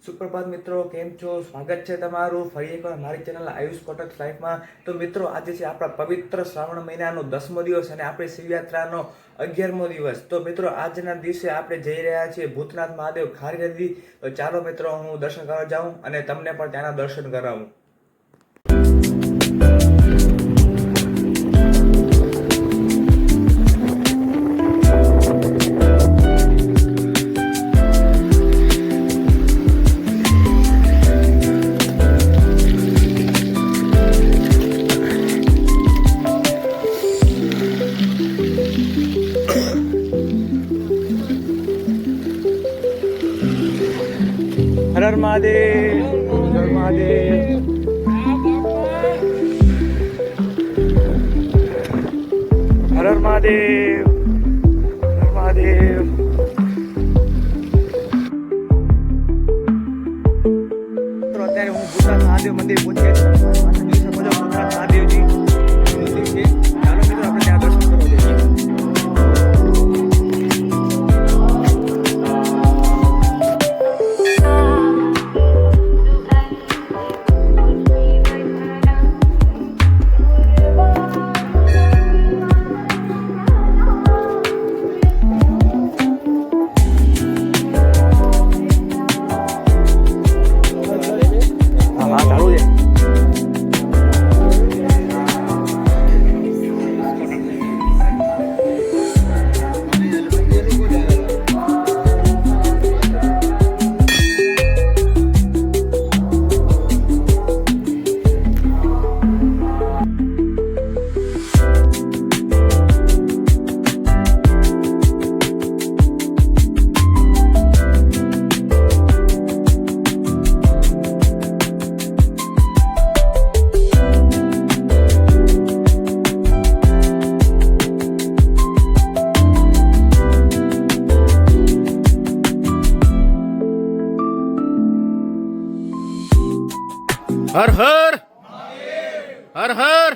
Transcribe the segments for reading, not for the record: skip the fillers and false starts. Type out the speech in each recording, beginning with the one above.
સુપ્રભાત મિત્રો, કેમ છો? સ્વાગત છે તમારું ફરી એકવાર મારી ચેનલ આયુષ કોટક લાઈફમાં. તો મિત્રો, આજે છે આપણા પવિત્ર શ્રાવણ મહિનાનો 10મો દિવસ અને આપણી શિવયાત્રાનો 11મો દિવસ. તો મિત્રો, આજના દિવસે આપણે જઈ રહ્યા છીએ ભૂતનાથ મહાદેવ ખારગદી. તો ચાલો મિત્રો, હું દર્શન કરવા જાઉં અને તમને પણ ત્યાંના દર્શન કરાવું. હર હર મહાદેવ, જય મહાદેવ. હર હર મહાદેવ, હર મહાદેવ. અત્યારે હું ભૂતનાથ મહાદેવ મંદિર પહોંચ્યા છું. ભૂતનાથ મહાદેવજી મંદિર છે. ચાલો મિત્રો, આપણે ત્યાં દર્શન કરવા જઈએ. હર હર હર હર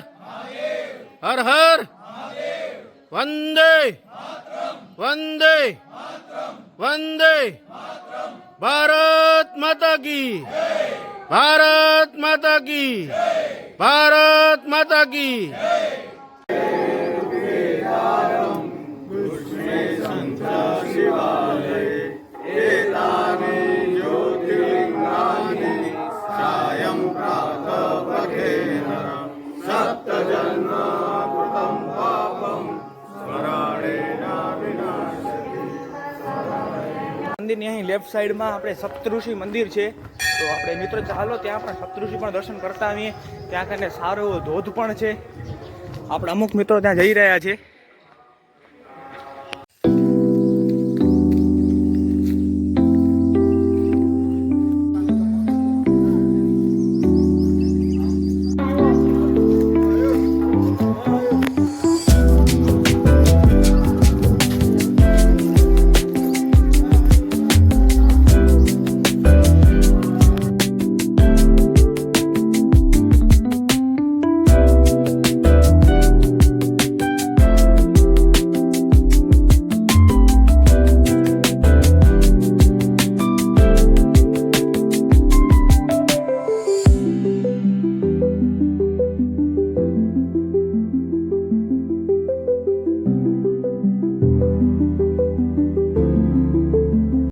હર હર વંદે વંદે વંદે ભારત માતા કી, ભારત માતા કી, ભારત માતા કી. મંદિરની અહીં લેફ્ટ સાઈડમાં આપણે સપ્તઋષિ મંદિર છે. તો આપણે મિત્રો ચાલો ત્યાં પણ સપ્તઋષિ પણ દર્શન કરતા આવીએ. ત્યાં કને સારો એવો ધોધ પણ છે. આપણે અમુક મિત્રો ત્યાં જઈ રહ્યા છે.